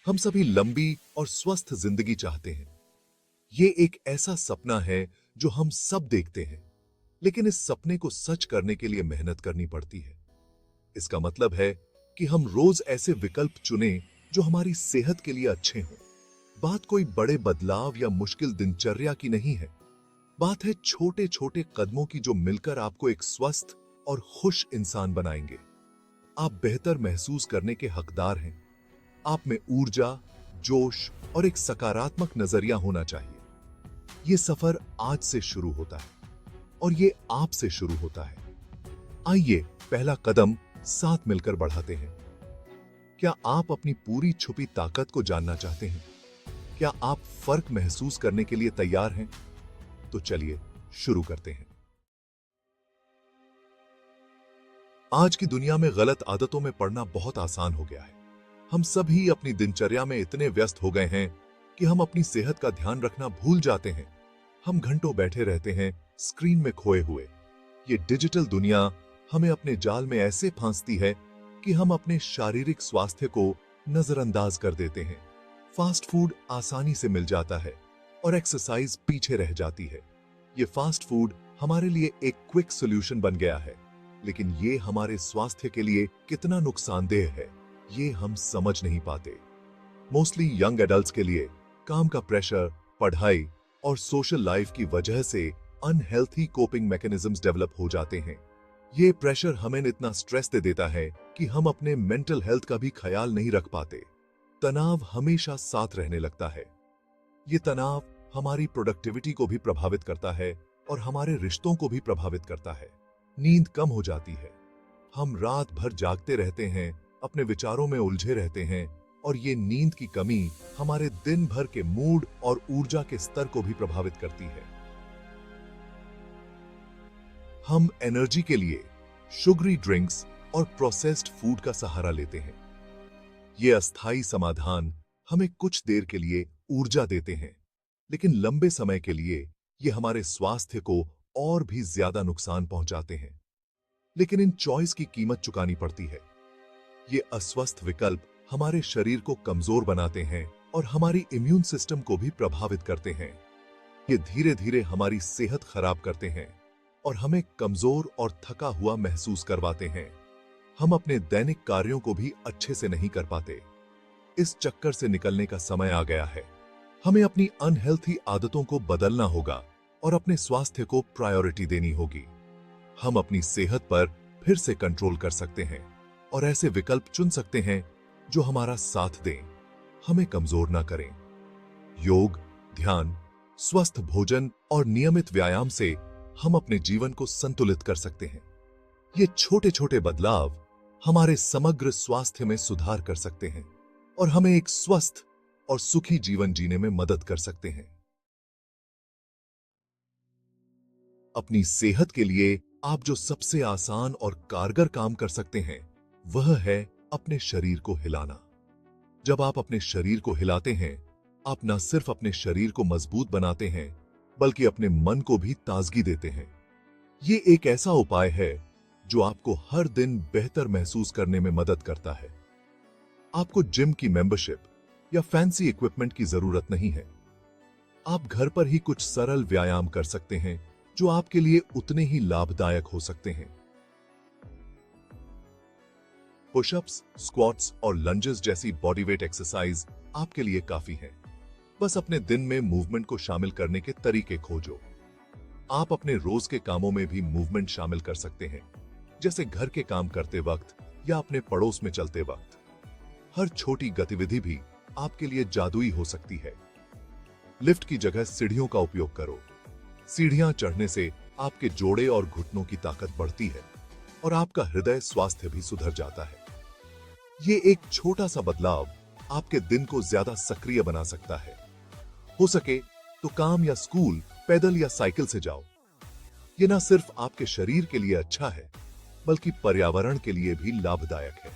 हम सभी लंबी और स्वस्थ जिंदगी चाहते हैं। ये एक ऐसा सपना है जो हम सब देखते हैं, लेकिन इस सपने को सच करने के लिए मेहनत करनी पड़ती है। इसका मतलब है कि हम रोज ऐसे विकल्प चुनें जो हमारी सेहत के लिए अच्छे हों। बात कोई बड़े बदलाव या मुश्किल दिनचर्या की नहीं है। बात है छोटे छोटे कदमों की जो मिलकर आपको एक स्वस्थ और खुश इंसान बनाएंगे। आप बेहतर महसूस करने के हकदार हैं। आप में ऊर्जा, जोश और एक सकारात्मक नजरिया होना चाहिए। ये सफर आज से शुरू होता है और ये आपसे शुरू होता है। आइए पहला कदम साथ मिलकर बढ़ाते हैं। क्या आप अपनी पूरी छुपी ताकत को जानना चाहते हैं? क्या आप फर्क महसूस करने के लिए तैयार हैं? तो चलिए शुरू करते हैं। आज की दुनिया में गलत आदतों में पड़ना बहुत आसान हो गया है। हम सभी अपनी दिनचर्या में इतने व्यस्त हो गए हैं कि हम अपनी सेहत का ध्यान रखना भूल जाते हैं। हम घंटों बैठे रहते हैं स्क्रीन में खोए हुए। ये डिजिटल दुनिया हमें अपने जाल में ऐसे फांसती है कि हम अपने शारीरिक स्वास्थ्य को नजरअंदाज कर देते हैं। फास्ट फूड आसानी से मिल जाता है और एक्सरसाइज पीछे रह जाती है। ये फास्ट फूड हमारे लिए एक क्विक सॉल्यूशन बन गया है, लेकिन ये हमारे स्वास्थ्य के लिए कितना नुकसानदेह है ये हम समझ नहीं पाते। मोस्टली यंग एडल्ट्स के लिए काम का प्रेशर, पढ़ाई और सोशल लाइफ की वजह से अनहेल्थी कोपिंग मैकेनिज्म्स डेवलप हो जाते हैं। ये प्रेशर हमें इतना स्ट्रेस दे देता है कि हम अपने मेंटल हेल्थ का भी ख्याल नहीं रख पाते। तनाव हमेशा साथ रहने लगता है। ये तनाव हमारी प्रोडक्टिविटी को भी प्रभावित करता है और हमारे रिश्तों को भी प्रभावित करता है। नींद कम हो जाती है। हम रात भर जागते रहते हैं, अपने विचारों में उलझे रहते हैं और ये नींद की कमी हमारे दिन भर के मूड और ऊर्जा के स्तर को भी प्रभावित करती है। हम एनर्जी के लिए शुगरी ड्रिंक्स और प्रोसेस्ड फूड का सहारा लेते हैं। ये अस्थायी समाधान हमें कुछ देर के लिए ऊर्जा देते हैं, लेकिन लंबे समय के लिए ये हमारे स्वास्थ्य को और भी ज्यादा नुकसान पहुंचाते हैं। लेकिन इन चॉइस की कीमत चुकानी पड़ती है। ये अस्वस्थ विकल्प हमारे शरीर को कमजोर बनाते हैं और हमारी इम्यून सिस्टम को भी प्रभावित करते हैं। ये धीरे धीरे हमारी सेहत खराब करते हैं और हमें कमजोर और थका हुआ महसूस करवाते हैं। हम अपने दैनिक कार्यों को भी अच्छे से नहीं कर पाते। इस चक्कर से निकलने का समय आ गया है। हमें अपनी अनहेल्थी आदतों को बदलना होगा और अपने स्वास्थ्य को प्रायोरिटी देनी होगी। हम अपनी सेहत पर फिर से कंट्रोल कर सकते हैं और ऐसे विकल्प चुन सकते हैं जो हमारा साथ दें, हमें कमजोर ना करें। योग, ध्यान, स्वस्थ भोजन और नियमित व्यायाम से हम अपने जीवन को संतुलित कर सकते हैं। ये छोटे छोटे बदलाव हमारे समग्र स्वास्थ्य में सुधार कर सकते हैं और हमें एक स्वस्थ और सुखी जीवन जीने में मदद कर सकते हैं। अपनी सेहत के लिए आप जो सबसे आसान और कारगर काम कर सकते हैं वह है अपने शरीर को हिलाना। जब आप अपने शरीर को हिलाते हैं, आप न सिर्फ अपने शरीर को मजबूत बनाते हैं, बल्कि अपने मन को भी ताजगी देते हैं। ये एक ऐसा उपाय है जो आपको हर दिन बेहतर महसूस करने में मदद करता है। आपको जिम की मेंबरशिप या फैंसी इक्विपमेंट की जरूरत नहीं है। आप घर पर ही कुछ सरल व्यायाम कर सकते हैं जो आपके लिए उतने ही लाभदायक हो सकते हैं। पुशअप्स, स्क्वाट्स और लंजेस जैसी बॉडी वेट एक्सरसाइज आपके लिए काफी है। बस अपने दिन में मूवमेंट को शामिल करने के तरीके खोजो। आप अपने रोज के कामों में भी मूवमेंट शामिल कर सकते हैं, जैसे घर के काम करते वक्त या अपने पड़ोस में चलते वक्त। हर छोटी गतिविधि भी आपके लिए जादुई हो सकती है। लिफ्ट की जगह सीढ़ियों का उपयोग करो। सीढ़ियां चढ़ने से आपके जोड़े और घुटनों की ताकत बढ़ती है और आपका हृदय स्वास्थ्य भी सुधर जाता है। ये एक छोटा सा बदलाव आपके दिन को ज्यादा सक्रिय बना सकता है। हो सके तो काम या स्कूल पैदल या साइकिल से जाओ। ये ना सिर्फ आपके शरीर के लिए अच्छा है, बल्कि पर्यावरण के लिए भी लाभदायक है।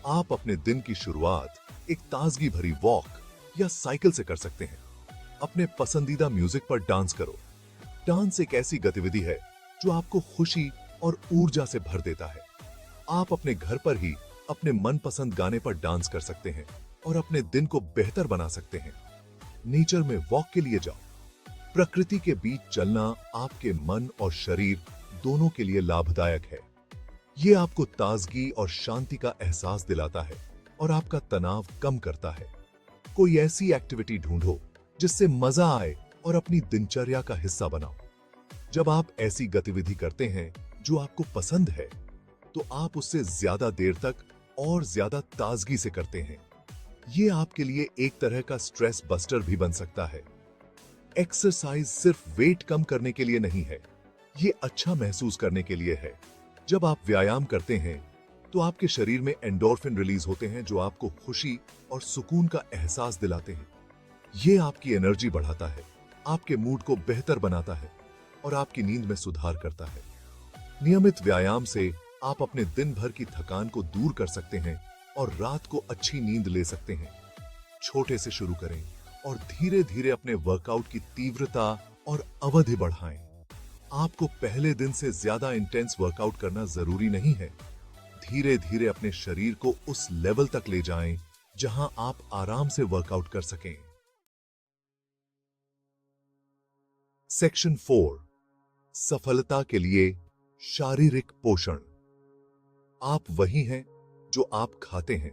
आप अपने दिन की शुरुआत एक ताजगी भरी वॉक या साइकिल से कर सकते हैं। अपने पसंदीदा म्यूजिक पर डांस करो। डांस एक ऐसी गतिविधि है जो आपको खुशी और ऊर्जा से भर देता है। आप अपने घर पर ही अपने मनपसंद गाने पर डांस कर सकते हैं और अपने दिन को बेहतर बना सकते हैं। नेचर में वॉक के लिए जाओ। प्रकृति के बीच चलना आपके मन और शरीर दोनों के लिए लाभदायक है। ये आपको ताजगी और शांति का एहसास दिलाता है और आपका तनाव कम करता है। कोई ऐसी एक्टिविटी ढूंढो जिससे मजा आए और अपनी दिनचर्या का हिस्सा बनाओ। जब आप ऐसी गतिविधि करते हैं जो आपको पसंद है, तो आप उससे ज्यादा देर तक और ज्यादा ताजगी से करते हैं। ये आपके लिए एक तरह का स्ट्रेस बस्टर भी बन सकता है। एक्सरसाइज सिर्फ वेट कम करने के लिए नहीं है, ये अच्छा महसूस करने के लिए है। जब आप व्यायाम करते हैं तो आपके शरीर में एंडोर्फिन रिलीज होते हैं जो आपको खुशी और सुकून का एहसास दिलाते हैं। ये आपकी एनर्जी बढ़ाता है, आपके मूड को बेहतर बनाता है और आपकी नींद में सुधार करता है। नियमित व्यायाम से आप अपने दिन भर की थकान को दूर कर सकते हैं और रात को अच्छी नींद ले सकते हैं। छोटे से शुरू करें और धीरे धीरे अपने वर्कआउट की तीव्रता और अवधि बढ़ाएं। आपको पहले दिन से ज्यादा इंटेंस वर्कआउट करना जरूरी नहीं है। धीरे धीरे अपने शरीर को उस लेवल तक ले जाएं जहां आप आराम से वर्कआउट कर सकें। सेक्शन 4, सफलता के लिए शारीरिक पोषण। आप वही हैं जो आप खाते हैं।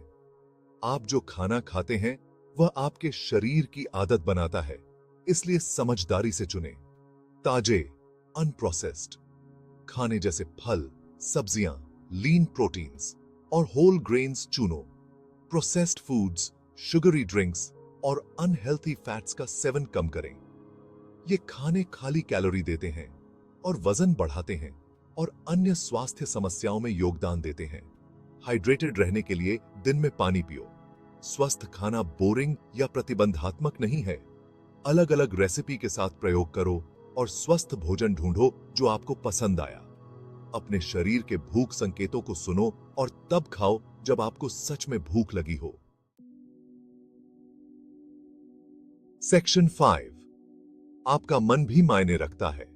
आप जो खाना खाते हैं वह आपके शरीर की आदत बनाता है, इसलिए समझदारी से चुनें। ताजे, अनप्रोसेस्ड खाने जैसे फल, सब्जियां, लीन प्रोटीन्स और होल ग्रेन्स चुनो। प्रोसेस्ड फूड्स, शुगरी ड्रिंक्स और अनहेल्थी फैट्स का सेवन कम करें। ये खाने खाली कैलोरी देते हैं और वजन बढ़ाते हैं और अन्य स्वास्थ्य समस्याओं में योगदान देते हैं। हाइड्रेटेड रहने के लिए दिन में पानी पियो। स्वस्थ खाना बोरिंग या प्रतिबंधात्मक नहीं है। अलग अलग रेसिपी के साथ प्रयोग करो और स्वस्थ भोजन ढूंढो जो आपको पसंद आया। अपने शरीर के भूख संकेतों को सुनो और तब खाओ जब आपको सच में भूख लगी हो। सेक्शन 5, आपका मन भी मायने रखता है।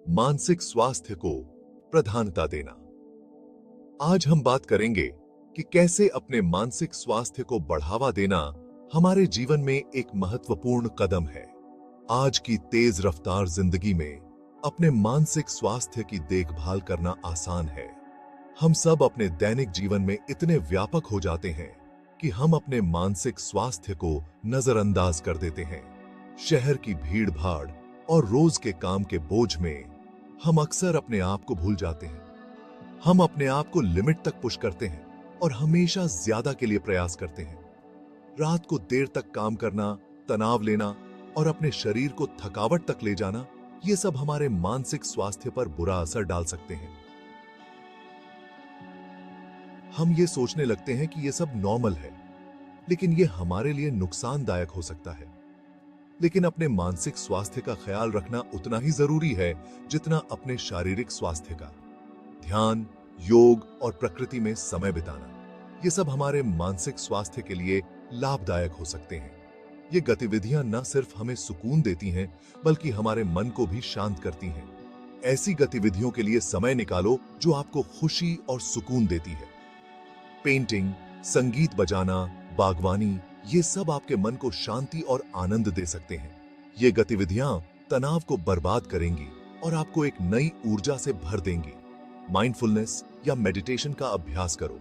मानसिक स्वास्थ्य को प्रधानता देना। आज हम बात करेंगे कि कैसे अपने मानसिक स्वास्थ्य को बढ़ावा देना हमारे जीवन में एक महत्वपूर्ण कदम है। आज की तेज रफ्तार जिंदगी में अपने मानसिक स्वास्थ्य की देखभाल करना आसान है। हम सब अपने दैनिक जीवन में इतने व्यापक हो जाते हैं कि हम अपने मानसिक स्वास्थ्य को नजरअंदाज कर देते हैं। शहर की भीड़ भाड़ और रोज के काम के बोझ में हम अक्सर अपने आप को भूल जाते हैं। हम अपने आप को लिमिट तक पुश करते हैं और हमेशा ज्यादा के लिए प्रयास करते हैं। रात को देर तक काम करना, तनाव लेना और अपने शरीर को थकावट तक ले जाना, ये सब हमारे मानसिक स्वास्थ्य पर बुरा असर डाल सकते हैं। हम ये सोचने लगते हैं कि ये सब नॉर्मल है, लेकिन ये हमारे लिए नुकसानदायक हो सकता है। लेकिन अपने मानसिक स्वास्थ्य का ख्याल रखना उतना ही जरूरी है जितना अपने शारीरिक स्वास्थ्य का। ध्यान, योग और प्रकृति में समय बिताना, ये सब हमारे मानसिक स्वास्थ्य के लिए लाभदायक हो सकते हैं। ये गतिविधियां न सिर्फ हमें सुकून देती हैं, बल्कि हमारे मन को भी शांत करती हैं। ऐसी गतिविधियों के लिए समय निकालो जो आपको खुशी और सुकून देती है। पेंटिंग, संगीत बजाना, बागवानी, ये सब आपके मन को शांति और आनंद दे सकते हैं। ये गतिविधियां तनाव को बर्बाद करेंगी और आपको एक नई ऊर्जा से भर देंगी। माइंडफुलनेस या मेडिटेशन का अभ्यास करो,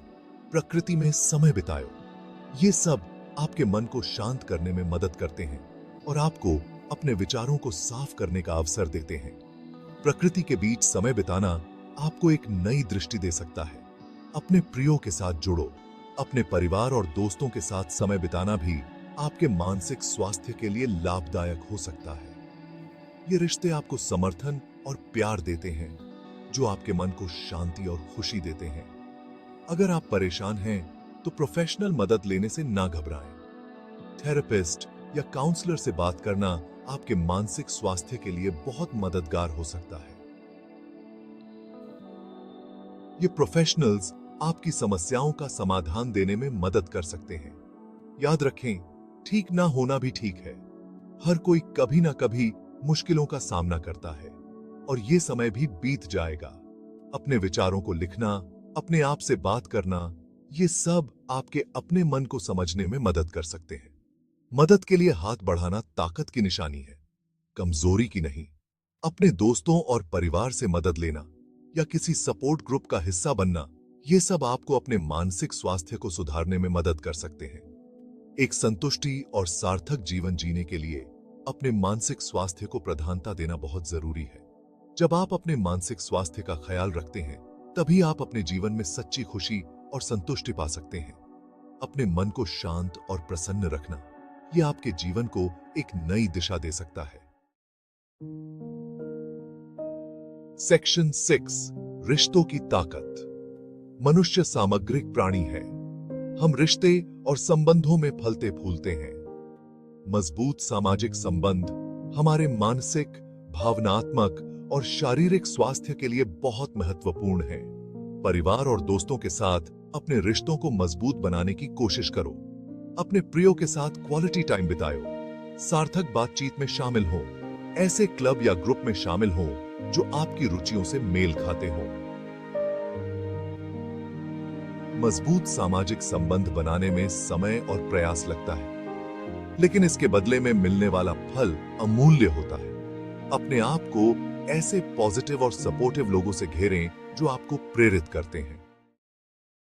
प्रकृति में समय बिताओ। ये सब आपके मन को शांत करने में मदद करते हैं और आपको अपने विचारों को साफ करने का अवसर देते हैं। प्रकृति के बीच समय बिताना आपको एक नई दृष्टि दे सकता है। अपने प्रियों के साथ जुड़ो। अपने परिवार और दोस्तों के साथ समय बिताना भी आपके मानसिक स्वास्थ्य के लिए लाभदायक हो सकता है। ये रिश्ते आपको समर्थन और प्यार देते हैं, जो आपके मन को शांति और खुशी देते हैं। अगर आप परेशान हैं, तो प्रोफेशनल मदद लेने से ना घबराएं। थेरेपिस्ट या काउंसलर से बात करना आपके मानसिक स्वास्थ्य के लिए बहुत मददगार हो सकता है। ये प्रोफेशनल्स आपकी समस्याओं का समाधान देने में मदद कर सकते हैं। याद रखें, ठीक ना होना भी ठीक है। हर कोई कभी ना कभी मुश्किलों का सामना करता है और ये समय भी बीत जाएगा। अपने विचारों को लिखना, अपने आप से बात करना ये सब आपके अपने मन को समझने में मदद कर सकते हैं। मदद के लिए हाथ बढ़ाना ताकत की निशानी है, कमजोरी की नहीं। अपने दोस्तों और परिवार से मदद लेना या किसी सपोर्ट ग्रुप का हिस्सा बनना, ये सब आपको अपने मानसिक स्वास्थ्य को सुधारने में मदद कर सकते हैं। एक संतुष्टि और सार्थक जीवन जीने के लिए अपने मानसिक स्वास्थ्य को प्रधानता देना बहुत जरूरी है। जब आप अपने मानसिक स्वास्थ्य का ख्याल रखते हैं, तभी आप अपने जीवन में सच्ची खुशी और संतुष्टि पा सकते हैं। अपने मन को शांत और प्रसन्न रखना, यह आपके जीवन को एक नई दिशा दे सकता है। सेक्शन 6, रिश्तों की ताकत। मनुष्य सामग्रिक प्राणी है। हम रिश्ते और संबंधों में फलते फूलते हैं। मजबूत सामाजिक संबंध हमारे मानसिक, भावनात्मक और शारीरिक स्वास्थ्य के लिए बहुत महत्वपूर्ण है। परिवार और दोस्तों के साथ अपने रिश्तों को मजबूत बनाने की कोशिश करो। अपने प्रियो के साथ क्वालिटी टाइम बिताओ। सार्थक बातचीत में शामिल हो। ऐसे क्लब या ग्रुप में शामिल हो जो आपकी रुचियों से मेल खाते हो। मजबूत सामाजिक संबंध बनाने में समय और प्रयास लगता है, लेकिन इसके बदले में मिलने वाला फल अमूल्य होता है। अपने आप को ऐसे पॉजिटिव और सपोर्टिव लोगों से घेरें जो आपको प्रेरित करते हैं।